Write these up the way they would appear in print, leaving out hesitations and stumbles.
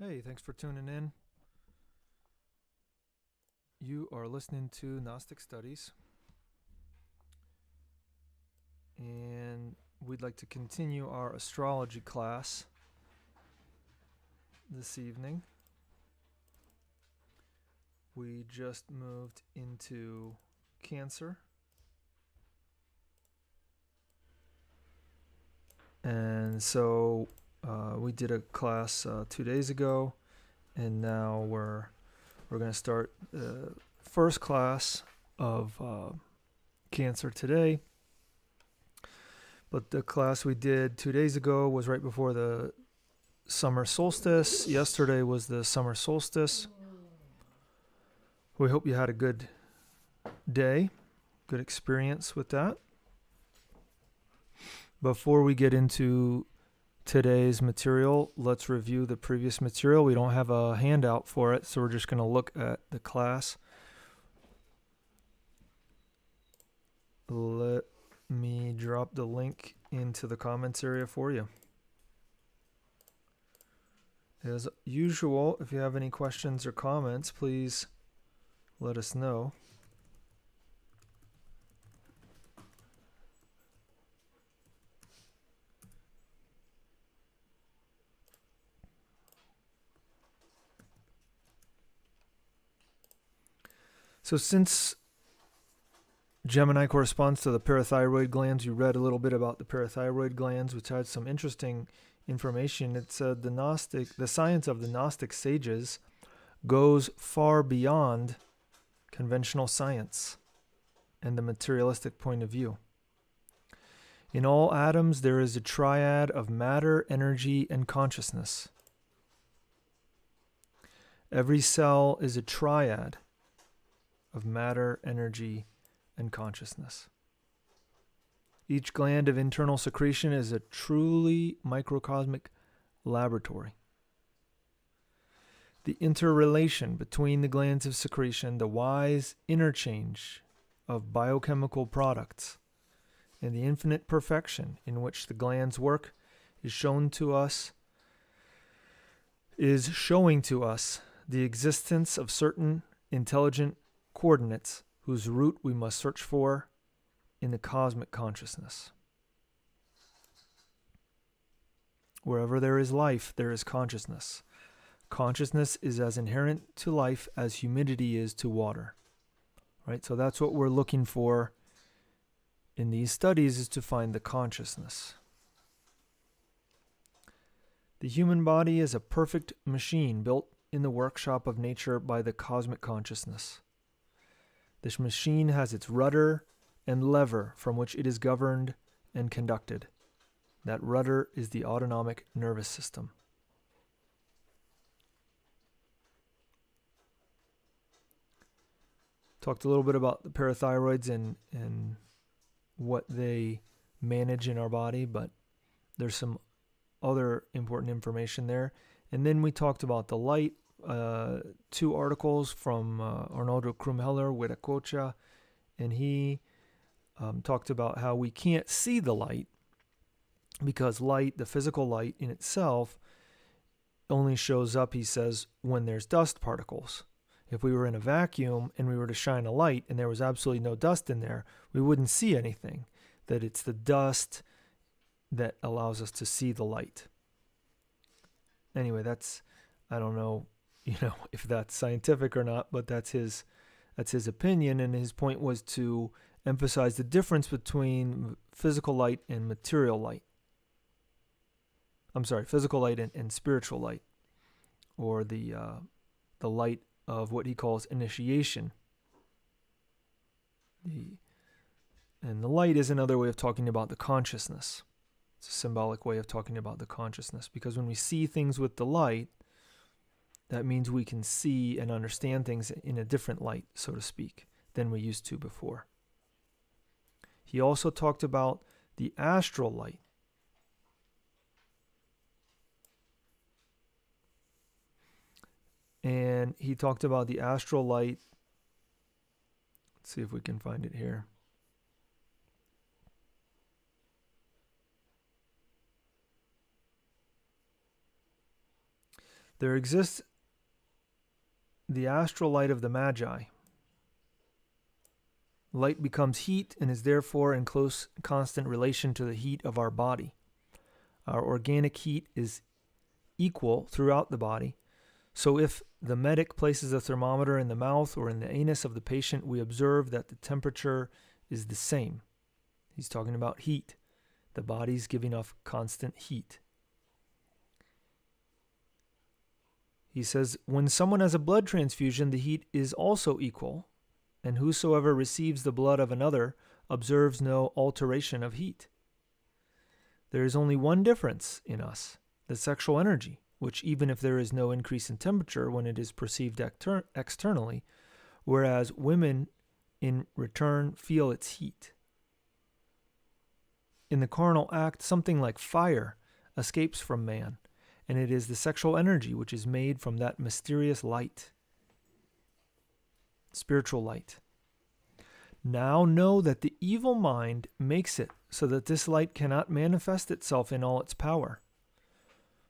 Hey, thanks for tuning in. You are listening to Gnostic Studies, and we'd like to continue our astrology class this evening. We just moved into Cancer, and so we did a class 2 days ago, and now we're going to start the first class of Cancer today. But the class we did 2 days ago was right before the summer solstice. Yesterday was the summer solstice. We hope you had a good day, good experience with that. Before we get into today's material, let's review the previous material. We don't have a handout for it, so we're just going to look at the class. Let me drop the link into the comments area for you. As usual, if you have any questions or comments, please let us know. So since Gemini corresponds to the parathyroid glands, you read a little bit about the parathyroid glands, which had some interesting information. It said the science of the Gnostic sages goes far beyond conventional science and the materialistic point of view. In all atoms, there is a triad of matter, energy, and consciousness. Every cell is a triad of matter, energy, and consciousness. Each gland of internal secretion is a truly microcosmic laboratory. The interrelation between the glands of secretion, the wise interchange of biochemical products, and the infinite perfection in which the glands work is showing to us the existence of certain intelligent coordinates whose root we must search for in the cosmic consciousness. Wherever there is life, there is consciousness. Consciousness is as inherent to life as humidity is to water. Right? So that's what we're looking for in these studies, is to find the consciousness. The human body is a perfect machine built in the workshop of nature by the cosmic consciousness. This machine has its rudder and lever from which it is governed and conducted. That rudder is the autonomic nervous system. Talked a little bit about the parathyroids and what they manage in our body, but there's some other important information there. And then we talked about the light, 2 articles from Arnoldo Krumheller, Huiracocha, and he talked about how we can't see the light because light, the physical light in itself, only shows up, he says, when there's dust particles. If we were in a vacuum and we were to shine a light and there was absolutely no dust in there, we wouldn't see anything. That it's the dust that allows us to see the light. Anyway, I don't know, if that's scientific or not, but that's his opinion, and his point was to emphasize the difference between physical light and material light. I'm sorry, physical light and spiritual light, or the light of what he calls initiation. And the light is another way of talking about the consciousness. It's a symbolic way of talking about the consciousness, because when we see things with the light, that means we can see and understand things in a different light, so to speak, than we used to before. He also talked about the astral light. And he talked about the astral light. Let's see if we can find it here. There exists the astral light of the Magi. Light becomes heat and is therefore in close, constant relation to the heat of our body. Our organic heat is equal throughout the body. So if the medic places a thermometer in the mouth or in the anus of the patient, we observe that the temperature is the same. He's talking about heat. The body's giving off constant heat. He says, when someone has a blood transfusion, the heat is also equal, and whosoever receives the blood of another observes no alteration of heat. There is only one difference in us, the sexual energy, which even if there is no increase in temperature when it is perceived externally, whereas women in return feel its heat. In the carnal act, something like fire escapes from man, and it is the sexual energy which is made from that mysterious light, spiritual light. Now know that the evil mind makes it so that this light cannot manifest itself in all its power.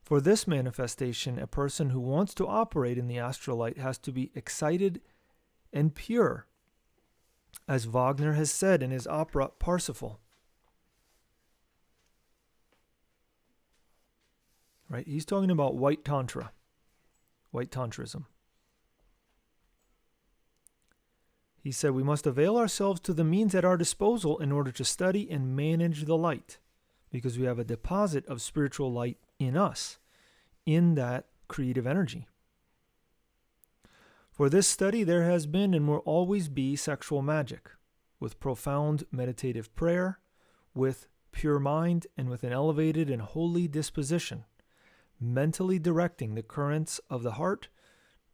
For this manifestation, a person who wants to operate in the astral light has to be excited and pure, as Wagner has said in his opera Parsifal. Right? He's talking about white tantra, white tantrism. He said we must avail ourselves to the means at our disposal in order to study and manage the light, because we have a deposit of spiritual light in us, in that creative energy. For this study there has been and will always be sexual magic, with profound meditative prayer, with pure mind, and with an elevated and holy disposition, mentally directing the currents of the heart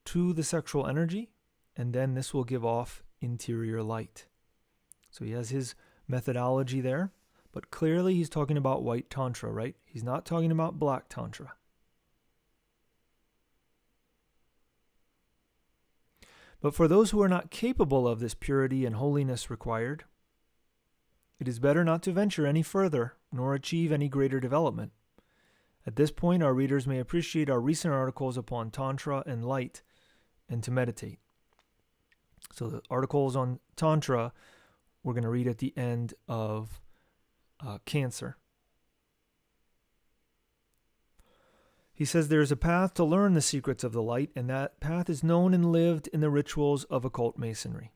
to the sexual energy, and then this will give off interior light. So he has his methodology there, but clearly he's talking about white tantra, right? He's not talking about black tantra. But for those who are not capable of this purity and holiness required, it is better not to venture any further, nor achieve any greater development. At this point, our readers may appreciate our recent articles upon Tantra and light, and to meditate. So the articles on Tantra, we're going to read at the end of Cancer. He says there is a path to learn the secrets of the light, and that path is known and lived in the rituals of occult masonry.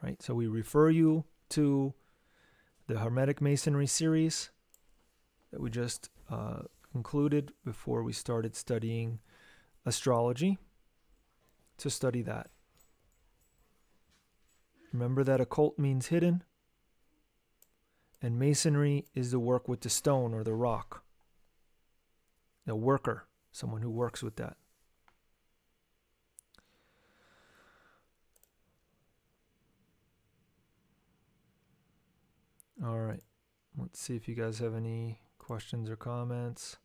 Right? So we refer you to the Hermetic Masonry series that we just concluded before we started studying astrology, to study that. Remember that occult means hidden, and masonry is the work with the stone or the rock. A worker, someone who works with that. All right. Let's see if you guys have any questions or comments.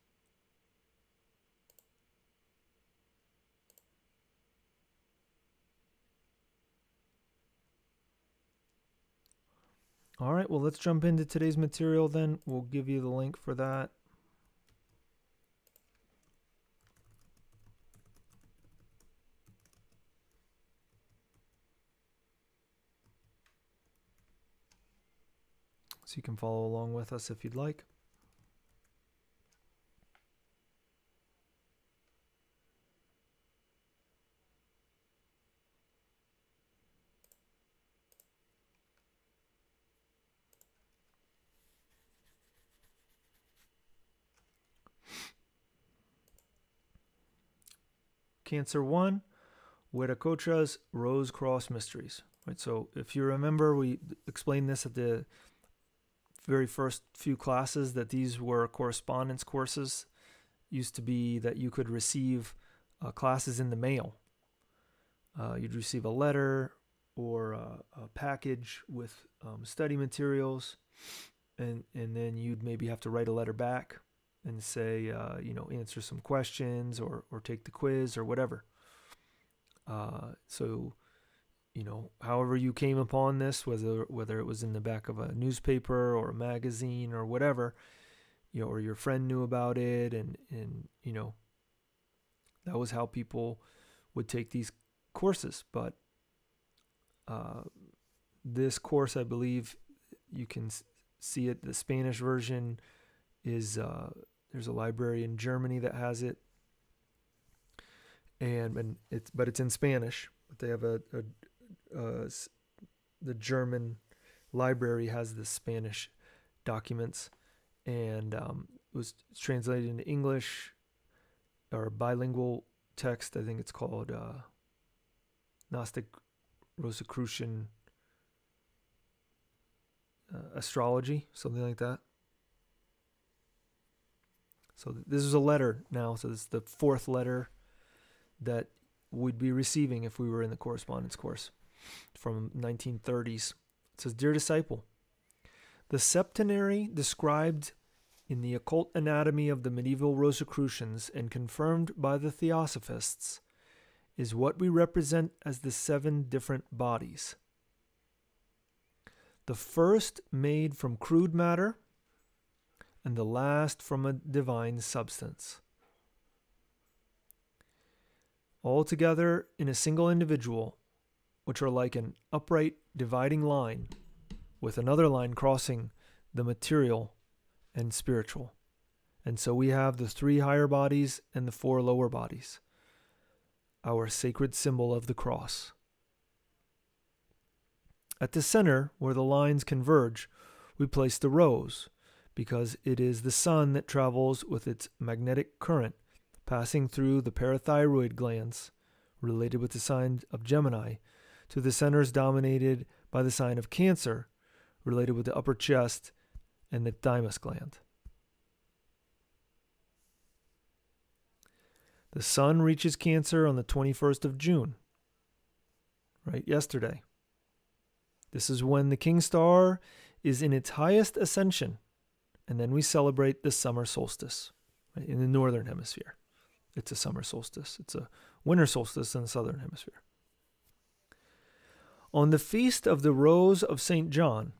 All right, well, let's jump into today's material then. We'll give you the link for that. So you can follow along with us if you'd like. Cancer 1, Huiracocha's Rose Cross Mysteries. Right, so if you remember, we explained this at the very first few classes, that these were correspondence courses. Used to be that you could receive classes in the mail. You'd receive a letter or a package with study materials, and then you'd maybe have to write a letter back and say, answer some questions or take the quiz or whatever. So, however you came upon this, whether it was in the back of a newspaper or a magazine or whatever, or your friend knew about it, and That was how people would take these courses. But this course, I believe, you can see it. The Spanish version is there's a library in Germany that has it, and it's in Spanish. But they have the German library has the Spanish documents, and it was translated into English, or bilingual text. I think it's called Gnostic Rosicrucian Astrology, something like that. So this is a letter now. So this is the fourth letter that we'd be receiving if we were in the correspondence course from 1930s. It says, "Dear disciple, the septenary described in the occult anatomy of the medieval Rosicrucians and confirmed by the Theosophists is what we represent as the 7 different bodies. The first made from crude matter, and the last from a divine substance. All together in a single individual, which are like an upright dividing line, with another line crossing the material and spiritual. And so we have the 3 higher bodies and the 4 lower bodies, our sacred symbol of the cross. At the center, where the lines converge, we place the rose, because it is the sun that travels with its magnetic current, passing through the parathyroid glands, related with the sign of Gemini, to the centers dominated by the sign of Cancer, related with the upper chest and the thymus gland. The sun reaches Cancer on the 21st of June, right, yesterday. This is when the king star is in its highest ascension, and then we celebrate the summer solstice, right, in the northern hemisphere. It's a summer solstice. It's a winter solstice in the southern hemisphere. On the feast of the Rose of St. John,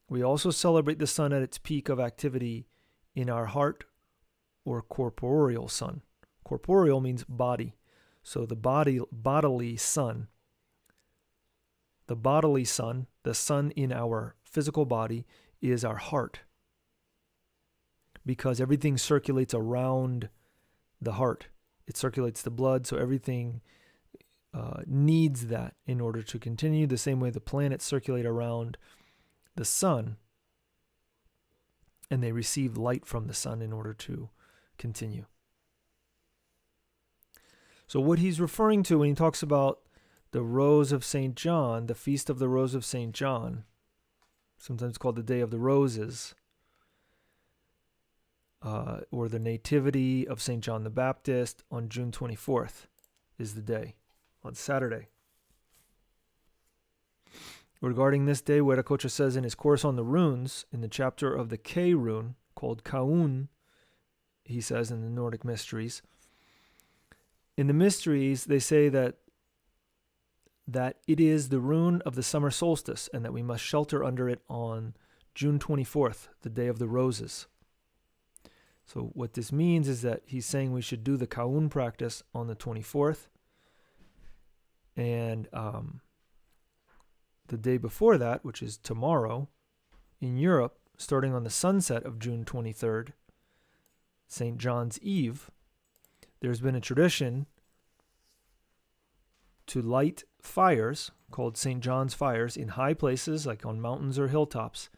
we also celebrate the sun at its peak of activity in our heart, or corporeal sun. Corporeal means body. So the bodily sun, the sun in our physical body, is our heart, because everything circulates around the heart. It circulates the blood, so everything needs that in order to continue, the same way the planets circulate around the sun, and they receive light from the sun in order to continue. So what he's referring to when he talks about the Rose of St. John, the Feast of the Rose of St. John, sometimes called the Day of the Roses, or the Nativity of St. John the Baptist on June 24th is the day, on Saturday. Regarding this day, Huiracocha says in his course on the runes, in the chapter of the K rune, called Kaun, he says in the Nordic Mysteries, in the Mysteries, they say that it is the rune of the summer solstice, and that we must shelter under it on June 24th, the Day of the Roses. So what this means is that he's saying we should do the Kaun practice on the 24th, and the day before that, which is tomorrow, in Europe, starting on the sunset of June 23rd, St. John's Eve, there's been a tradition to light fires called St. John's fires in high places, like on mountains or hilltops,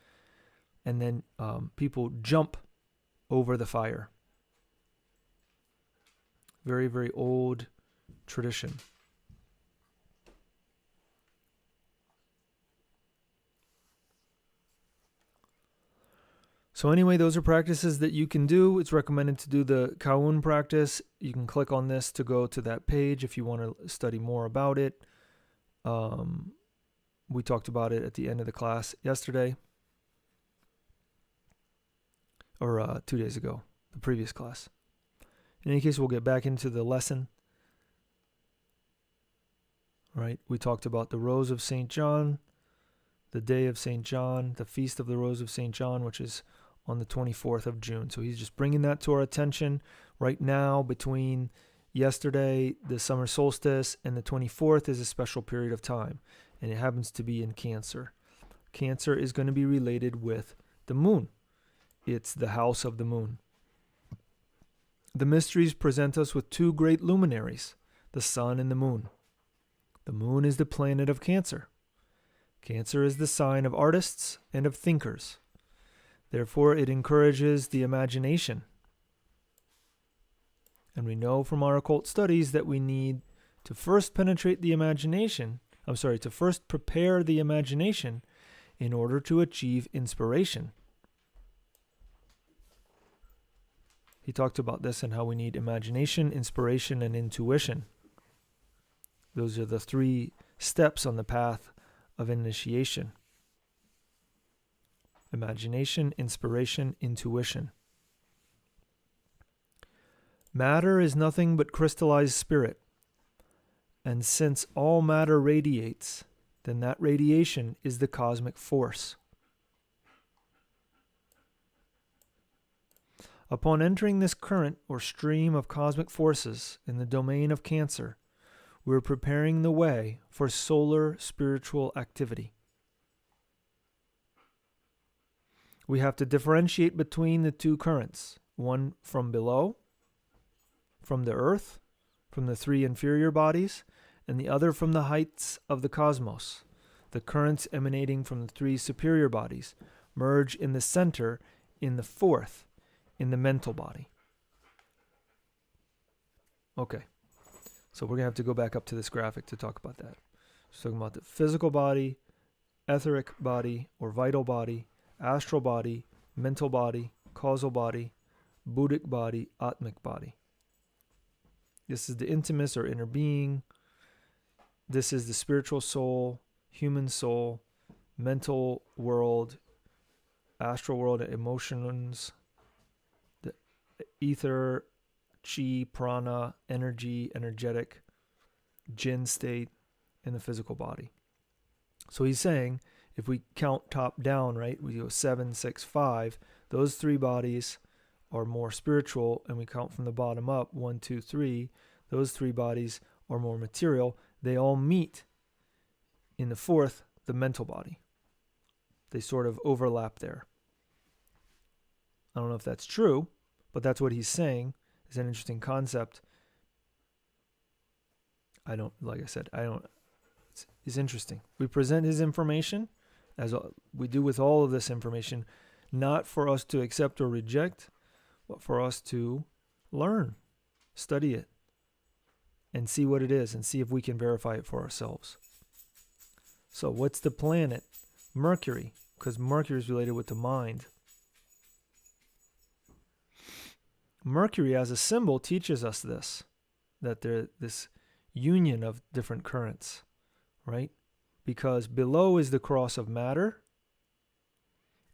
and then people jump over the fire. Very, very old tradition. So anyway, those are practices that you can do. It's recommended to do the Kaun practice. You can click on this to go to that page if you want to study more about it. We talked about it at the end of the class yesterday, or 2 days ago, the previous class. In any case, we'll get back into the lesson. Right? We talked about the Rose of St. John, the Day of St. John, the Feast of the Rose of St. John, which is on the 24th of June. So he's just bringing that to our attention right now between, yesterday, the summer solstice, and the 24th is a special period of time, and it happens to be in Cancer. Cancer is going to be related with the moon. It's the house of the moon. The mysteries present us with two great luminaries, the sun and the moon. The moon is the planet of Cancer. Cancer is the sign of artists and of thinkers. Therefore, it encourages the imagination. And we know from our occult studies that we need to first penetrate the imagination, to first prepare the imagination in order to achieve inspiration. He talked about this and how we need imagination, inspiration, and intuition. Those are the 3 steps on the path of initiation. Imagination, inspiration, intuition. Matter is nothing but crystallized spirit. And since all matter radiates, then that radiation is the cosmic force. Upon entering this current or stream of cosmic forces in the domain of Cancer, we are preparing the way for solar spiritual activity. We have to differentiate between the 2 currents, one from below, from the earth, from the 3 inferior bodies, and the other from the heights of the cosmos. The currents emanating from the 3 superior bodies merge in the center in the 4th, in the mental body. Okay, so we're going to have to go back up to this graphic to talk about that. So talking about the physical body, etheric body or vital body, astral body, mental body, causal body, Buddhic body, Atmic body. This is the intimus or inner being. This is the spiritual soul, human soul, mental world, astral world, emotions, the ether, chi, prana, energy, energetic, jinn state, and the physical body. So he's saying, if we count top down, right, we go 7, 6, 5, those 3 bodies are more spiritual, and we count from the bottom up, 1, 2, 3, those 3 bodies are more material. They all meet in the 4th, the mental body. They sort of overlap there. I don't know if that's true, but that's what he's saying. It's an interesting concept. It's interesting. We present his information, as we do with all of this information, not for us to accept or reject, but for us to learn, study it, and see what it is, and see if we can verify it for ourselves. So what's the planet? Mercury, because Mercury is related with the mind. Mercury as a symbol teaches us this, that there's this union of different currents, right? Because below is the cross of matter,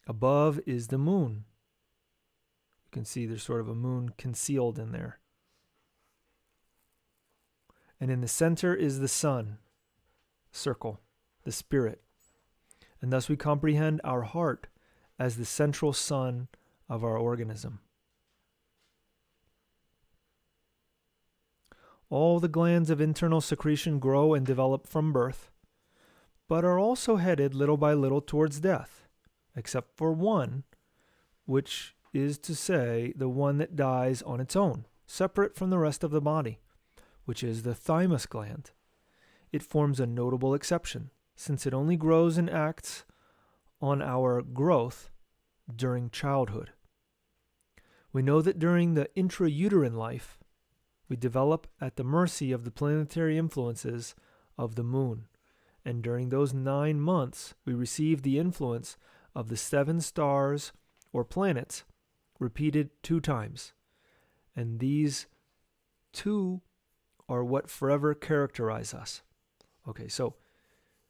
above is the moon. You can see there's sort of a moon concealed in there. And in the center is the sun, circle, the spirit. And thus we comprehend our heart as the central sun of our organism. All the glands of internal secretion grow and develop from birth, but are also headed little by little towards death, except for one, which is to say the one that dies on its own, separate from the rest of the body, which is the thymus gland. It forms a notable exception, since it only grows and acts on our growth during childhood. We know that during the intrauterine life, we develop at the mercy of the planetary influences of the moon, and during those 9 months, we receive the influence of the 7 stars or planets repeated 2 times. And these 2 are what forever characterize us. Okay, so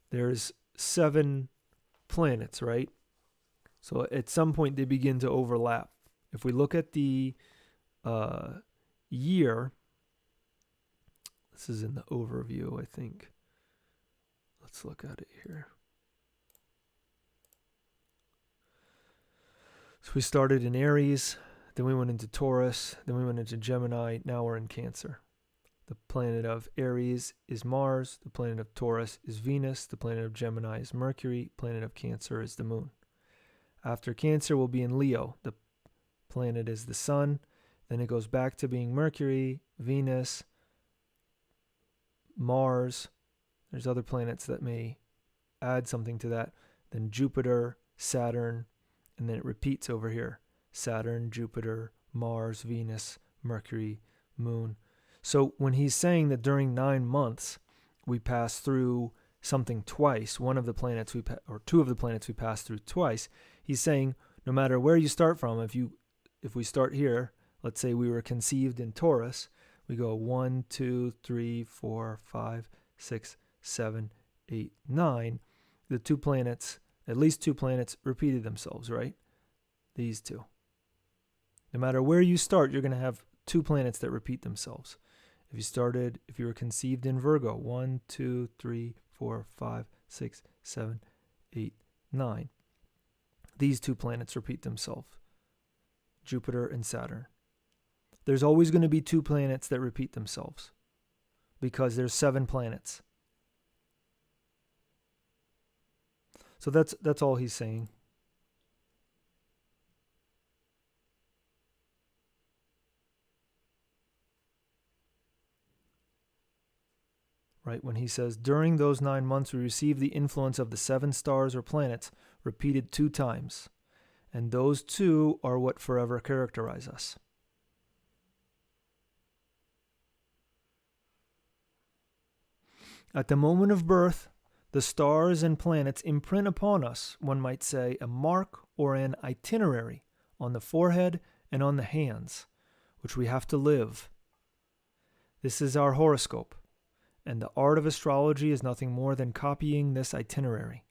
there's 7 planets, right? So at some point they begin to overlap. If we look at the year, this is in the overview, I think. Let's look at it here. So we started in Aries, then we went into Taurus, then we went into Gemini, now we're in Cancer. The planet of Aries is Mars. The planet of Taurus is Venus. The planet of Gemini is Mercury. Planet of Cancer is the Moon. After Cancer, we'll be in Leo. The planet is the Sun. Then it goes back to being Mercury, Venus, Mars. There's other planets that may add something to that. Then Jupiter, Saturn, and then it repeats over here. Saturn, Jupiter, Mars, Venus, Mercury, Moon. So when he's saying that during 9 months we pass through something twice, one of the planets or two of the planets we pass through twice, he's saying no matter where you start from, if we start here, let's say we were conceived in Taurus, we go 1, 2, 3, 4, 5, 6, 7, 8, 9. The two planets, at least two planets, repeated themselves, right? These two. No matter where you start, you're going to have two planets that repeat themselves. If you were conceived in Virgo, 1, 2, 3, 4, 5, 6, 7, 8, 9. These two planets repeat themselves. Jupiter and Saturn. There's always going to be two planets that repeat themselves because there's 7 planets. So that's all he's saying. Right, when he says, during those 9 months we receive the influence of the 7 stars or planets repeated 2 times. And those 2 are what forever characterize us. At the moment of birth, the stars and planets imprint upon us, one might say, a mark or an itinerary on the forehead and on the hands, which we have to live. This is our horoscope, and the art of astrology is nothing more than copying this itinerary.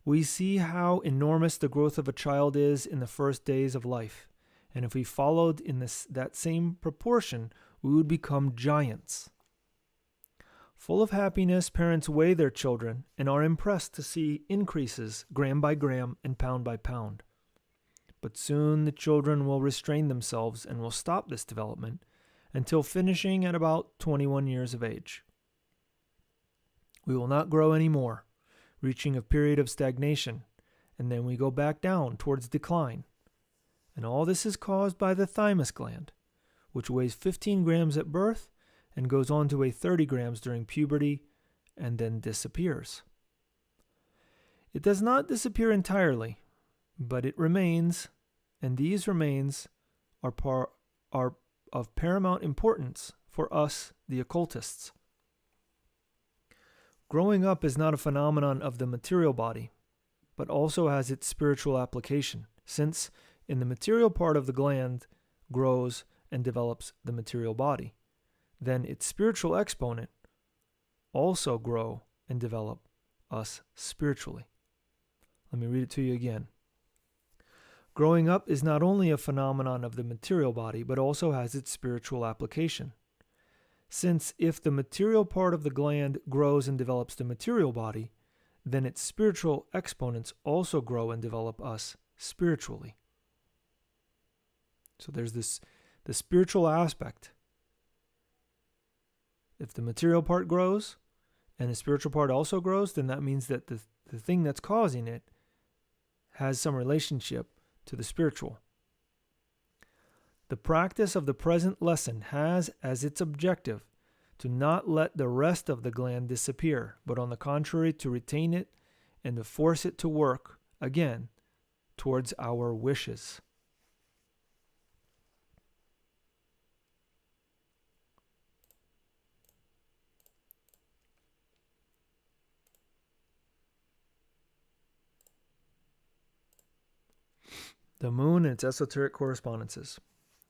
We see how enormous the growth of a child is in the first days of life, and if we followed in that same proportion, we would become giants. Full of happiness, parents weigh their children and are impressed to see increases gram by gram and pound by pound. But soon the children will restrain themselves and will stop this development until finishing at about 21 years of age. We will not grow any more, reaching a period of stagnation, and then we go back down towards decline. And all this is caused by the thymus gland, which weighs 15 grams at birth and goes on to weigh 30 grams during puberty and then disappears. It does not disappear entirely, but it remains, and these remains are of paramount importance for us, the occultists. Growing up is not a phenomenon of the material body, but also has its spiritual application, since in the material part of the gland grows and develops the material body. Then its spiritual exponent also grow and develop us spiritually. Let me read it to you again. Growing up is not only a phenomenon of the material body, but also has its spiritual application. Since if the material part of the gland grows and develops the material body, then its spiritual exponents also grow and develop us spiritually. So there's the spiritual aspect. If the material part grows and the spiritual part also grows, then that means that the thing that's causing it has some relationship to the spiritual. The practice of the present lesson has as its objective to not let the rest of the gland disappear, but on the contrary to retain it and to force it to work, again, towards our wishes. The moon and its esoteric correspondences.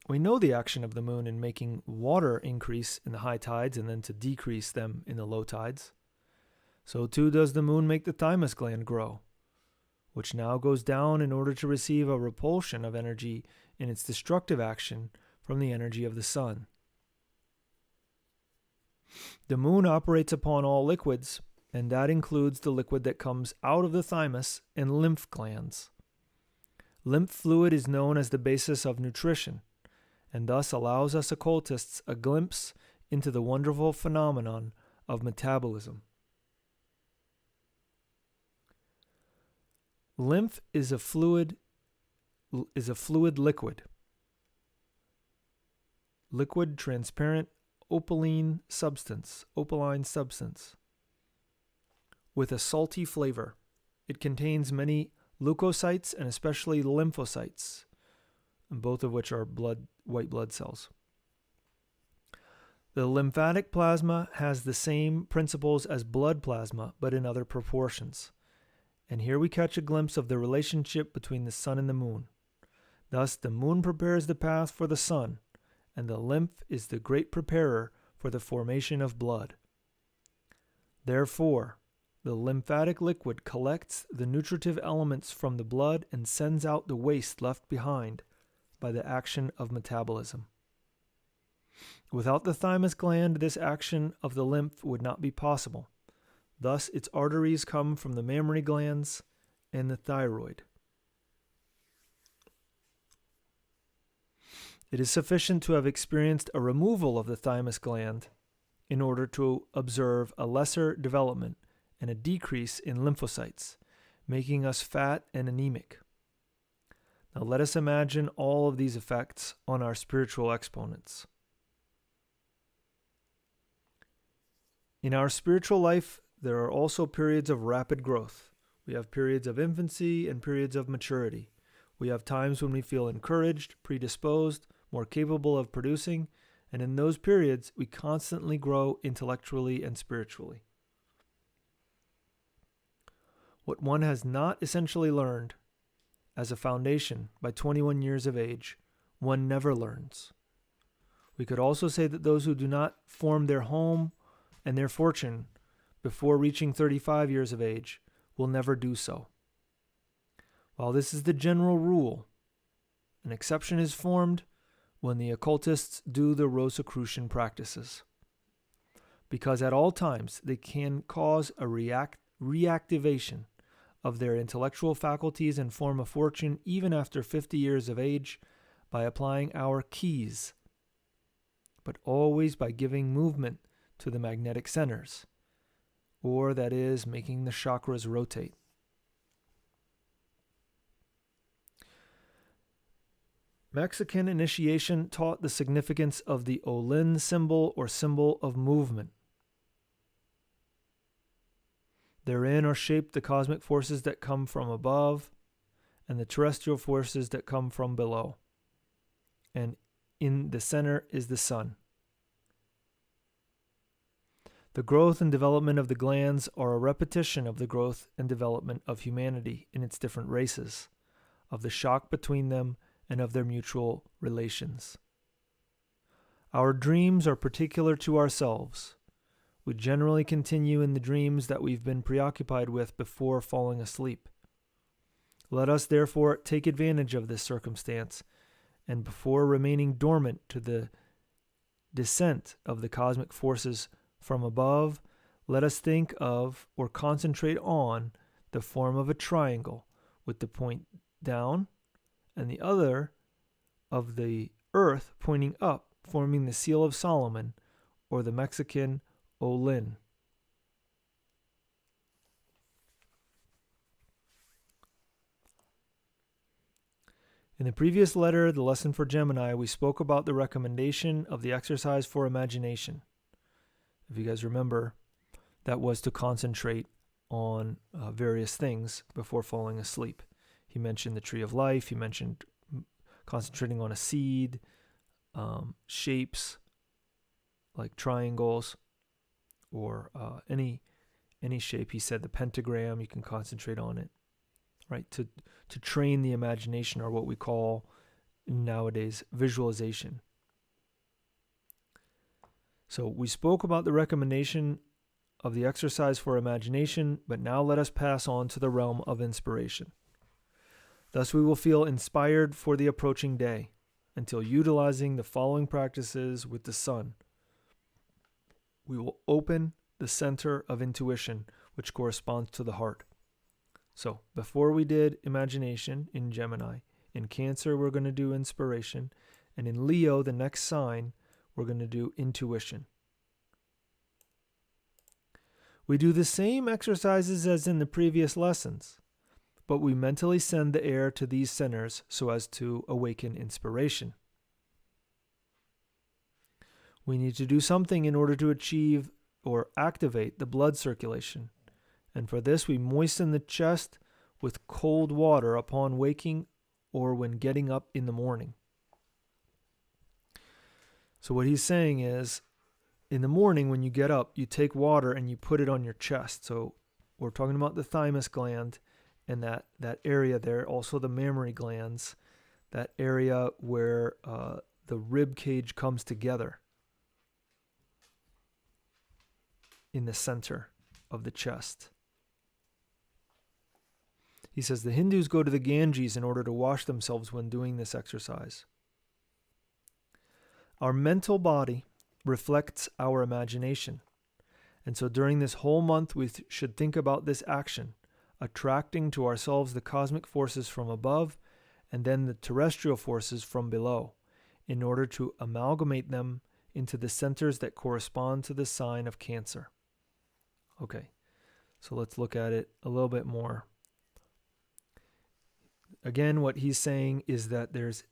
We know the action of the moon in making water increase in the high tides and then to decrease them in the low tides. So too does the moon make the thymus gland grow, which now goes down in order to receive a repulsion of energy in its destructive action from the energy of the sun. The moon operates upon all liquids, and that includes the liquid that comes out of the thymus and lymph glands. Lymph fluid is known as the basis of nutrition, and thus allows us occultists a glimpse into the wonderful phenomenon of metabolism. Lymph is a fluid liquid. Liquid, transparent, opaline substance with a salty flavor. It contains many leukocytes and especially lymphocytes, both of which are white blood cells. The lymphatic plasma has the same principles as blood plasma, but in other proportions. And here we catch a glimpse of the relationship between the sun and the moon. Thus, the moon prepares the path for the sun, and the lymph is the great preparer for the formation of blood. Therefore, the lymphatic liquid collects the nutritive elements from the blood and sends out the waste left behind by the action of metabolism. Without the thymus gland, this action of the lymph would not be possible. Thus, its arteries come from the mammary glands and the thyroid. It is sufficient to have experienced a removal of the thymus gland in order to observe a lesser development and a decrease in lymphocytes, making us fat and anemic. Now let us imagine all of these effects on our spiritual exponents. In our spiritual life, there are also periods of rapid growth. We have periods of infancy and periods of maturity. We have times when we feel encouraged, predisposed, more capable of producing, and in those periods, we constantly grow intellectually and spiritually. What one has not essentially learned as a foundation by 21 years of age, one never learns. We could also say that those who do not form their home and their fortune before reaching 35 years of age will never do so. While this is the general rule, an exception is formed when the occultists do the Rosicrucian practices, because at all times they can cause a reactivation of their intellectual faculties and form a fortune even after 50 years of age by applying our keys, but always by giving movement to the magnetic centers, or that is, making the chakras rotate. Mexican initiation taught the significance of the Olin symbol or symbol of movement. Therein are shaped the cosmic forces that come from above and the terrestrial forces that come from below. And in the center is the sun. The growth and development of the glands are a repetition of the growth and development of humanity in its different races, of the shock between them, and of their mutual relations. Our dreams are particular to ourselves. We generally continue in the dreams that we've been preoccupied with before falling asleep. Let us therefore take advantage of this circumstance, and before remaining dormant to the descent of the cosmic forces from above, let us think of or concentrate on the form of a triangle with the point down and the other of the earth pointing up, forming the seal of Solomon, or the Mexican Olin. In the previous letter, the lesson for Gemini, we spoke about the recommendation of the exercise for imagination. If you guys remember, that was to concentrate on various things before falling asleep. He mentioned the tree of life. He mentioned concentrating on a seed, shapes like triangles or any shape. He said the pentagram, you can concentrate on it, right? To train the imagination, or what we call nowadays visualization. So we spoke about the recommendation of the exercise for imagination, but now let us pass on to the realm of inspiration. Thus we will feel inspired for the approaching day until utilizing the following practices with the sun. We will open the center of intuition, which corresponds to the heart. So before we did imagination in Gemini, in Cancer we're going to do inspiration, And in Leo, the next sign, we're going to do intuition. We do the same exercises as in the previous lessons, but we mentally send the air to these centers so as to awaken inspiration. We need to do something in order to achieve or activate the blood circulation. And for this, we moisten the chest with cold water upon waking or when getting up in the morning. So what he's saying is, in the morning when you get up, you take water and you put it on your chest. So we're talking about the thymus gland and that area there, also the mammary glands, that area where the rib cage comes together in the center of the chest. He says the Hindus go to the Ganges in order to wash themselves when doing this exercise. Our mental body reflects our imagination. And so during this whole month, we should think about this action, attracting to ourselves the cosmic forces from above and then the terrestrial forces from below, in order to amalgamate them into the centers that correspond to the sign of Cancer. Okay, so let's look at it a little bit more. Again, what he's saying is that there's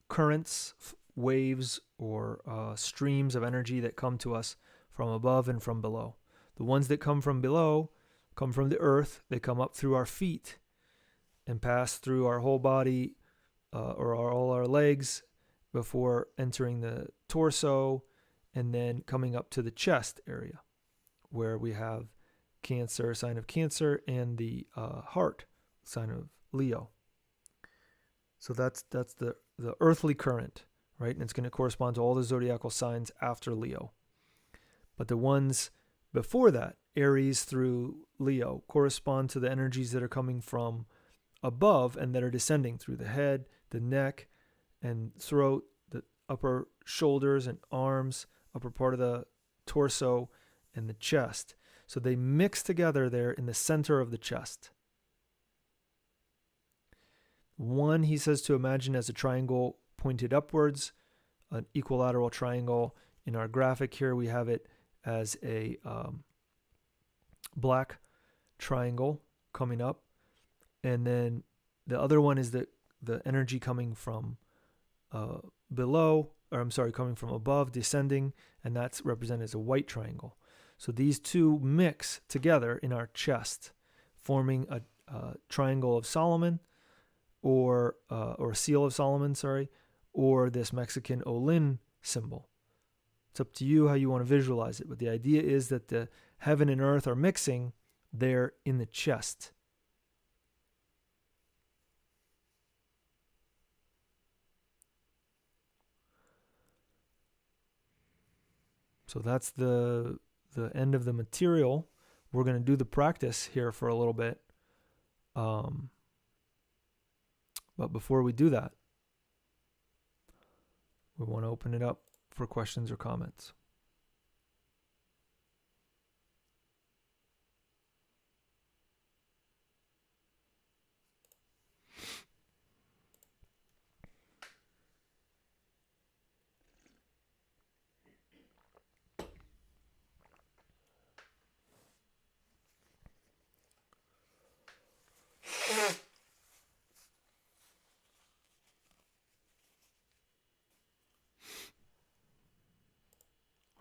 currents, waves, or streams of energy that come to us from above and from below. The ones that come from below come from the earth. They come up through our feet and pass through our whole body all our legs before entering the torso and then coming up to the chest area where we have Cancer, sign of Cancer, and the heart, sign of Leo. So that's the earthly current, right? And it's going to correspond to all the zodiacal signs after Leo. But the ones before that, Aries through Leo, correspond to the energies that are coming from above and that are descending through the head, the neck, and throat, the upper shoulders and arms, upper part of the torso, and the chest. So they mix together there in the center of the chest. One, he says to imagine as a triangle pointed upwards, an equilateral triangle. In our graphic here, we have it as a black triangle coming up. And then the other one is the energy coming from coming from above, descending, and that's represented as a white triangle. So these two mix together in our chest, forming a triangle of Solomon, or seal of Solomon, or this Mexican Olin symbol. It's up to you how you want to visualize it, but the idea is that the heaven and earth are mixing there in the chest. So that's the end of the material. We're going to do the practice here for a little bit. But before we do that, we want to open it up for questions or comments.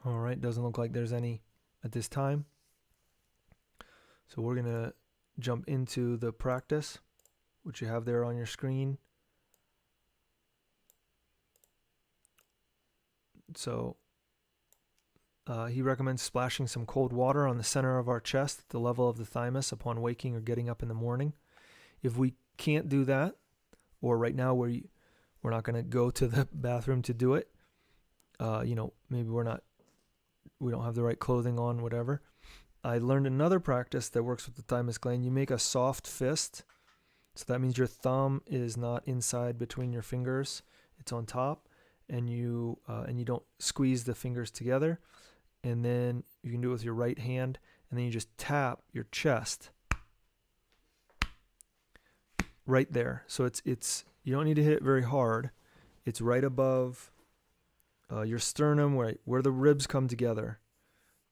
All right, doesn't look like there's any at this time. So we're going to jump into the practice, which you have there on your screen. So he recommends splashing some cold water on the center of our chest at the level of the thymus upon waking or getting up in the morning. If we can't do that, or right now we're not going to go to the bathroom to do it, maybe we don't have the right clothing on, whatever. I learned another practice that works with the thymus gland. You make a soft fist. So that means your thumb is not inside between your fingers. It's on top, and you don't squeeze the fingers together. And then you can do it with your right hand, and then you just tap your chest right there. So it's you don't need to hit it very hard. It's right above your sternum, where the ribs come together.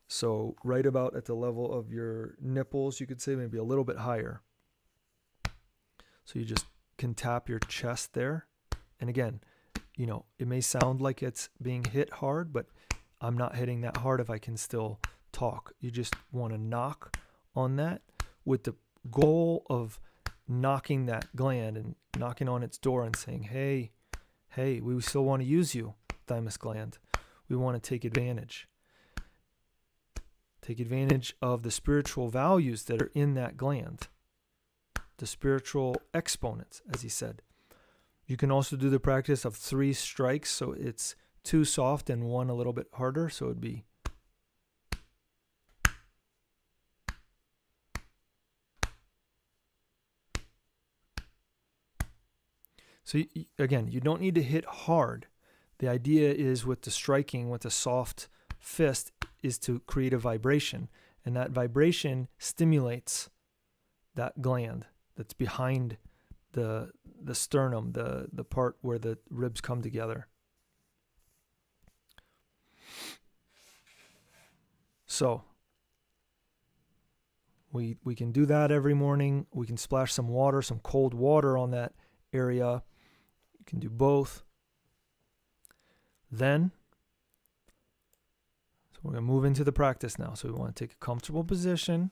So right about at the level of your nipples, you could say, maybe a little bit higher. So you just can tap your chest there. And again, it may sound like it's being hit hard, but I'm not hitting that hard if I can still talk. You just want to knock on that with the goal of knocking that gland and knocking on its door and saying, hey, we still want to use you, thymus gland. We want to take advantage. Take advantage of the spiritual values that are in that gland. The spiritual exponents, as he said. You can also do the practice of 3 strikes, so it's 2 soft and 1 a little bit harder, so it'd be so again, you don't need to hit hard. The idea is with the striking with a soft fist is to create a vibration, and that vibration stimulates that gland that's behind the sternum, the part where the ribs come together. So we can do that every morning. We can splash some water, some cold water on that area. You can do both. Then, so we're going to move into the practice now. So we want to take a comfortable position.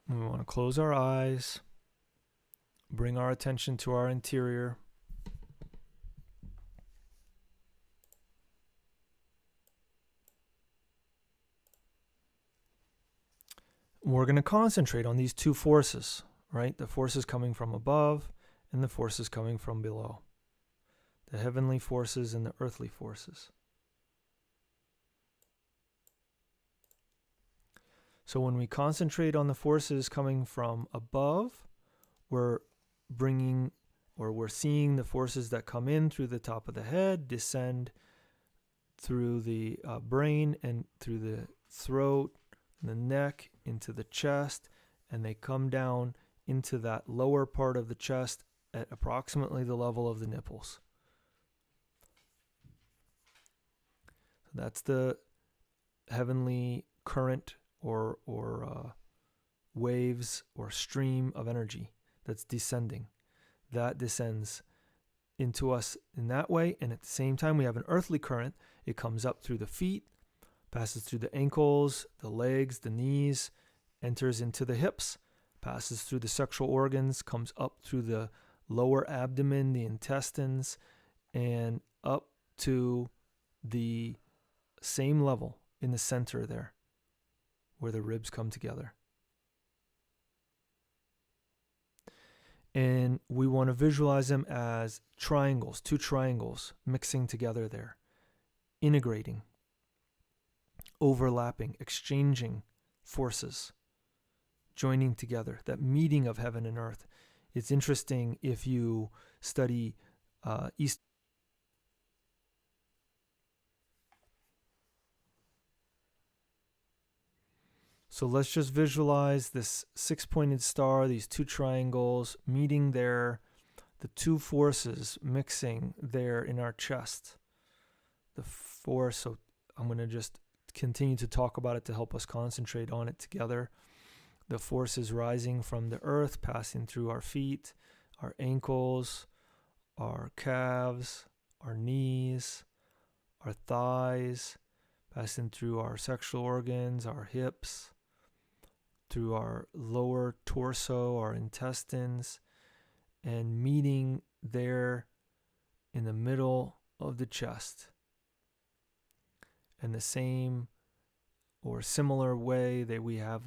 We want to close our eyes, bring our attention to our interior. We're going to concentrate on these 2 forces, right? The forces coming from above and the forces coming from below. The heavenly forces and the earthly forces. So when we concentrate on the forces coming from above, we're seeing the forces that come in through the top of the head, descend through the brain and through the throat, the neck, into the chest, and they come down into that lower part of the chest at approximately the level of the nipples. So that's the heavenly current or waves or stream of energy that's descending. That descends into us in that way, and at the same time we have an earthly current. It comes up through the feet, passes through the ankles, the legs, the knees, enters into the hips, passes through the sexual organs, comes up through the lower abdomen, the intestines, and up to the same level in the center there, where the ribs come together. And we want to visualize them as triangles, 2 triangles mixing together there, integrating, overlapping, exchanging forces, joining together, that meeting of heaven and earth. It's interesting if you study East. So let's just visualize this 6-pointed star, these 2 triangles meeting there, the 2 forces mixing there in our chest. The force, so I'm going to just continue to talk about it to help us concentrate on it together. The force is rising from the earth, passing through our feet, our ankles, our calves, our knees, our thighs, passing through our sexual organs, our hips, through our lower torso, our intestines, and meeting there in the middle of the chest. In the same or similar way that we have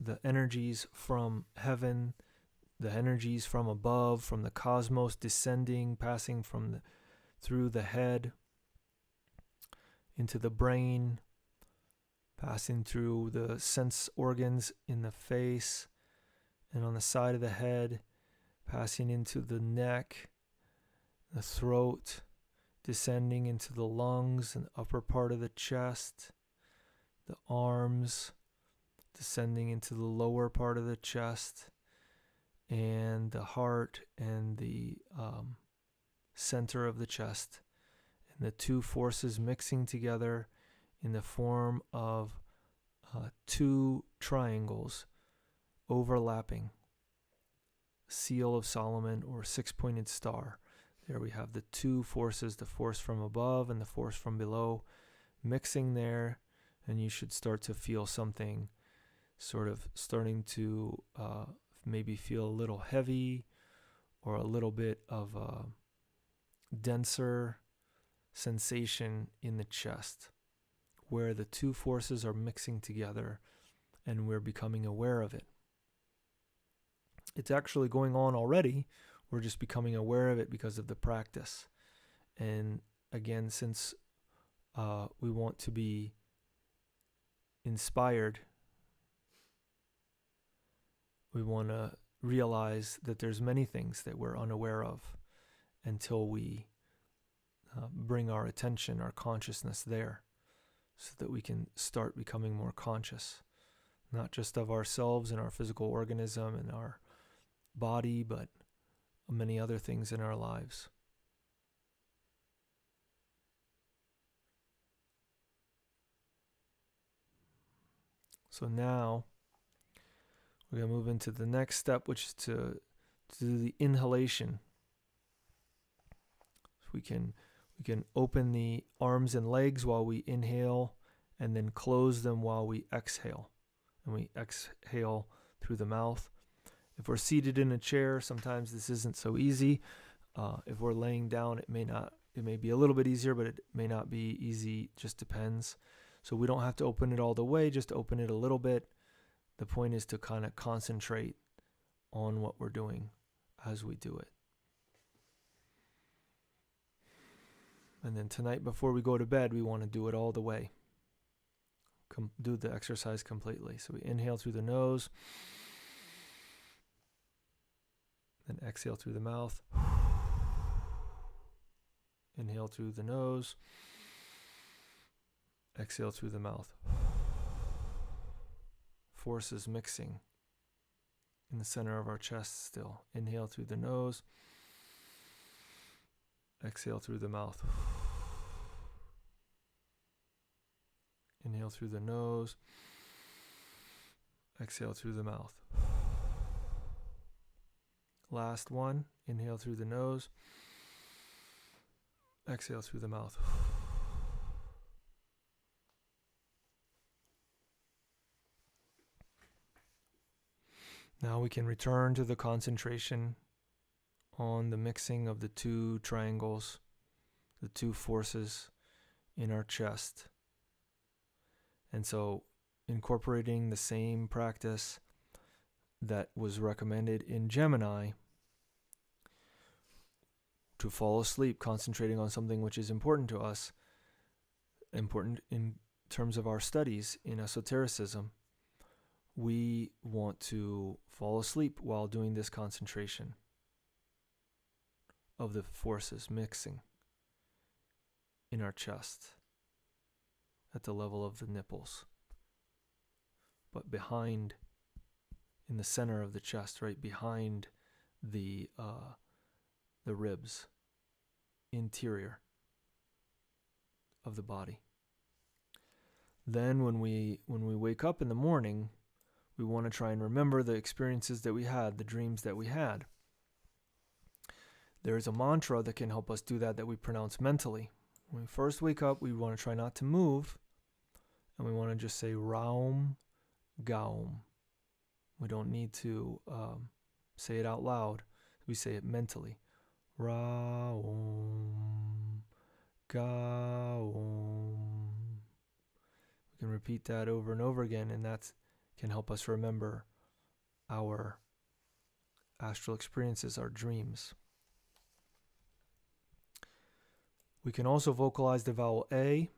the energies from heaven, the energies from above, from the cosmos descending, passing through the head into the brain, passing through the sense organs in the face and on the side of the head, passing into the neck, the throat, descending into the lungs and the upper part of the chest, the arms, descending into the lower part of the chest and the heart and the center of the chest, and the two forces mixing together in the form of two triangles overlapping, seal of Solomon or six-pointed star. There we have the two forces, the force from above and the force from below, mixing there, and you should start to feel something sort of starting to maybe feel a little heavy or a little bit of a denser sensation in the chest where the two forces are mixing together and we're becoming aware of it. It's actually going on already. We're just becoming aware of it because of the practice. And again, since we want to be inspired, we want to realize that there's many things that we're unaware of until we bring our attention, our consciousness there, so that we can start becoming more conscious, not just of ourselves and our physical organism and our body, but many other things in our lives. So now we're going to move into the next step, which is to do the inhalation. So we can open the arms and legs while we inhale and then close them while we exhale. And we exhale through the mouth. If we're seated in a chair, sometimes this isn't so easy. If we're laying down, it may be a little bit easier, but it may not be easy, just depends. So we don't have to open it all the way, just open it a little bit. The point is to kind of concentrate on what we're doing as we do it. And then tonight before we go to bed, we want to do it all the way. Do the exercise completely. So we inhale through the nose, then exhale through the mouth. Inhale through the nose, exhale through the mouth. Forces mixing in the center of our chest still. Inhale through the nose, exhale through the mouth. Inhale through the nose, exhale through the mouth. Last one, inhale through the nose, exhale through the mouth. Now we can return to the concentration on the mixing of the two triangles, the two forces in our chest. And so incorporating the same practice that was recommended in Gemini to fall asleep, concentrating on something which is important to us, important in terms of our studies in esotericism. We want to fall asleep while doing this concentration of the forces mixing in our chest at the level of the nipples, but behind, in the center of the chest, right behind the ribs, interior of the body. Then when we wake up in the morning, we want to try and remember the experiences that we had, the dreams that we had. There is a mantra that can help us do that we pronounce mentally. When we first wake up, we want to try not to move, and we want to just say Raum Gaum. We don't need to say it out loud. We say it mentally. Raum Gaum. We can repeat that over and over again, and that can help us remember our astral experiences, our dreams. We can also vocalize the vowel A,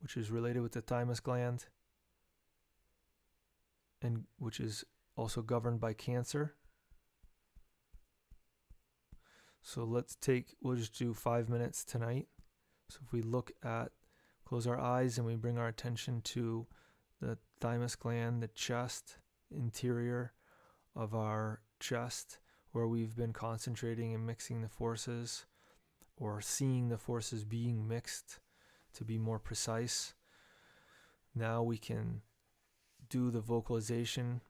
which is related with the thymus gland, and which is also governed by Cancer. So we'll just do 5 minutes tonight. So if we close our eyes and we bring our attention to the thymus gland, the chest, interior of our chest, where we've been concentrating and mixing the forces, or seeing the forces being mixed, to be more precise. Now we can do the vocalization,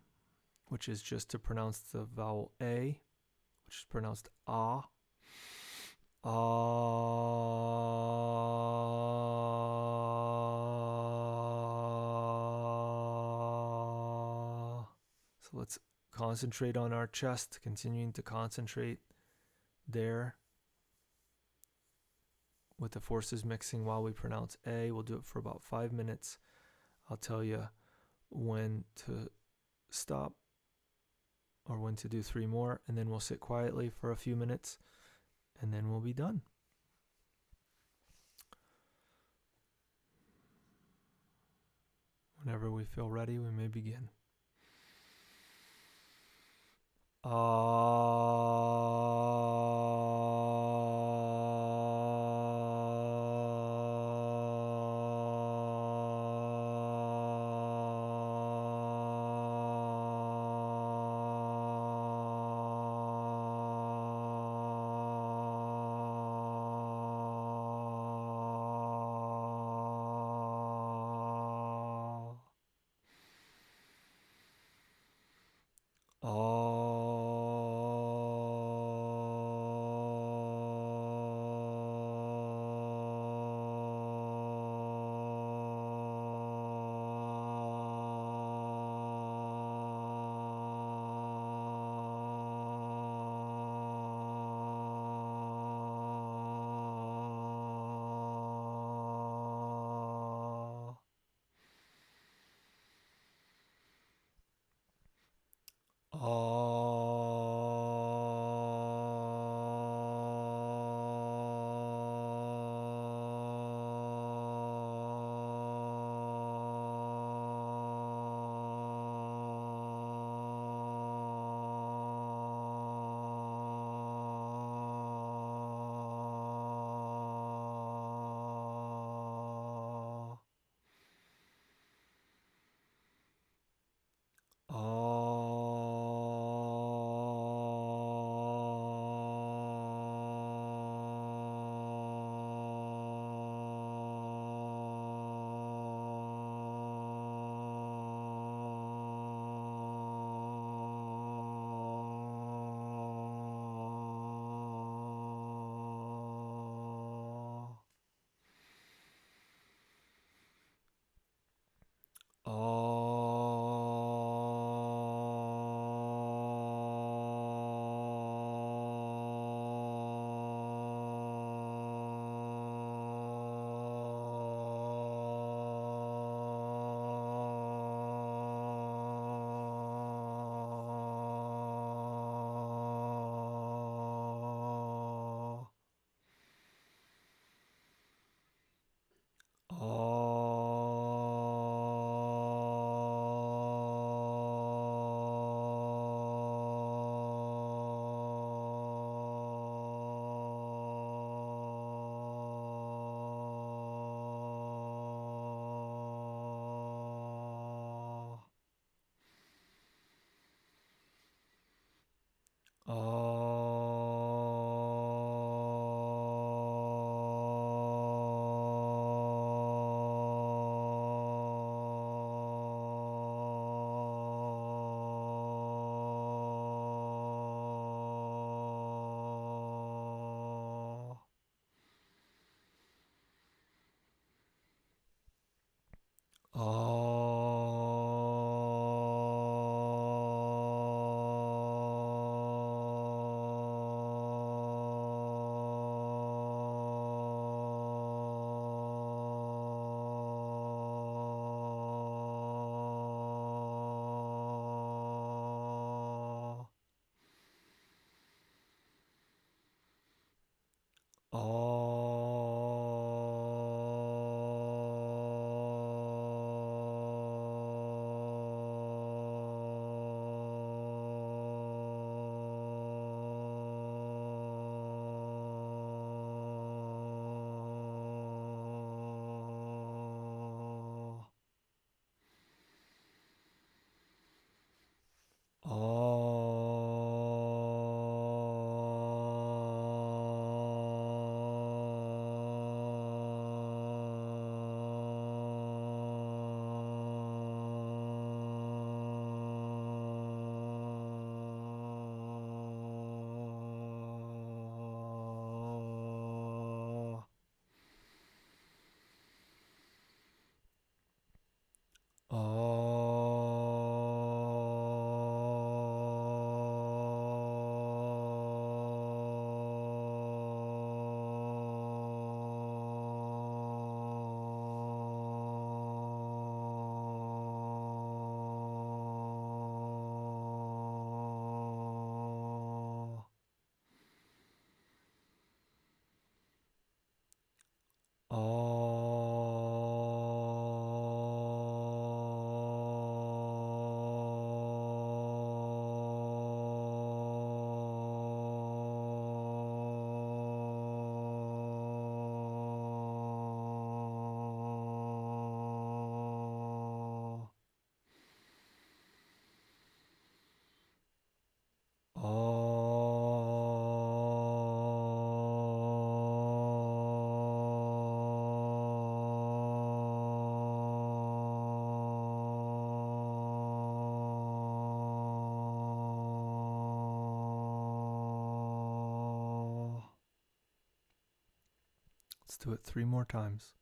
which is just to pronounce the vowel A, which is pronounced ah. Ah. So let's concentrate on our chest, continuing to concentrate there with the forces mixing while we pronounce A. We'll do it for about 5 minutes. I'll tell you when to stop or when to do 3 more, and then we'll sit quietly for a few minutes, and then we'll be done. Whenever we feel ready, we may begin. Oh. Let's do it 3 more times.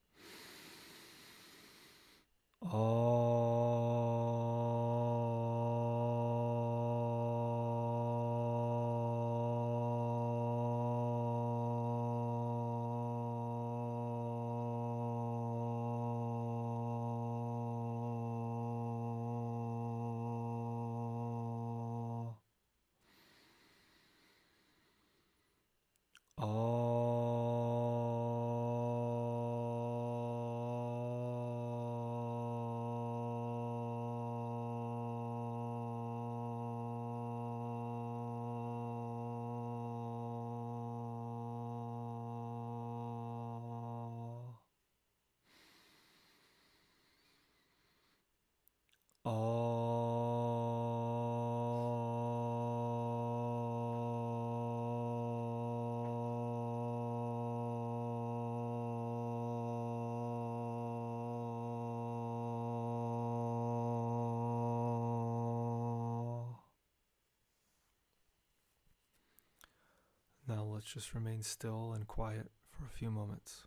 Now let's just remain still and quiet for a few moments.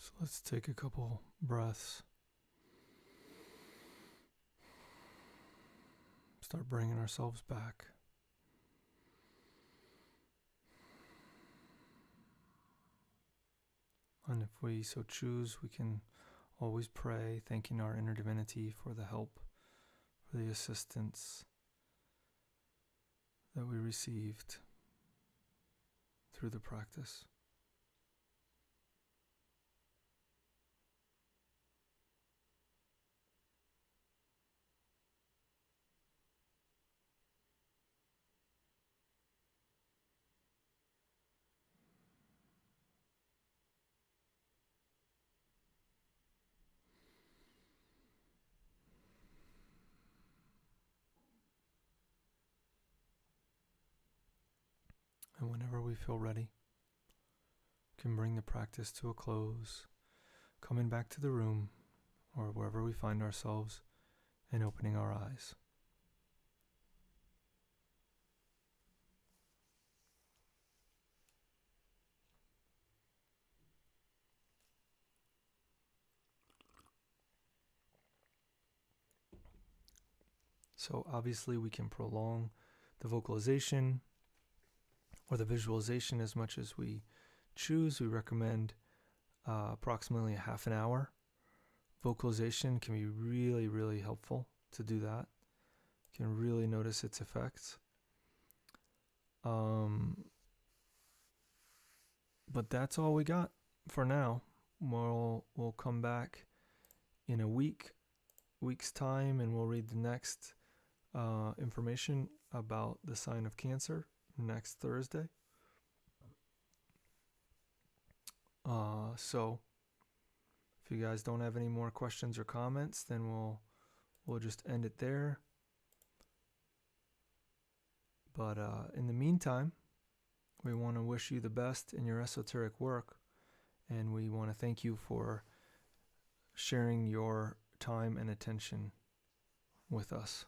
So let's take a couple breaths. Start bringing ourselves back. And if we so choose, we can always pray, thanking our inner divinity for the help, for the assistance that we received through the practice. And whenever we feel ready, we can bring the practice to a close, coming back to the room or wherever we find ourselves and opening our eyes. So obviously we can prolong the vocalization or the visualization as much as we choose. We recommend approximately a half an hour. Vocalization can be really, really helpful to do that. You can really notice its effects. But that's all we got for now. We'll come back in a week's time, and we'll read the next information about the sign of Cancer next Thursday. So if you guys don't have any more questions or comments, then we'll just end it there. But in the meantime, we want to wish you the best in your esoteric work, and we want to thank you for sharing your time and attention with us.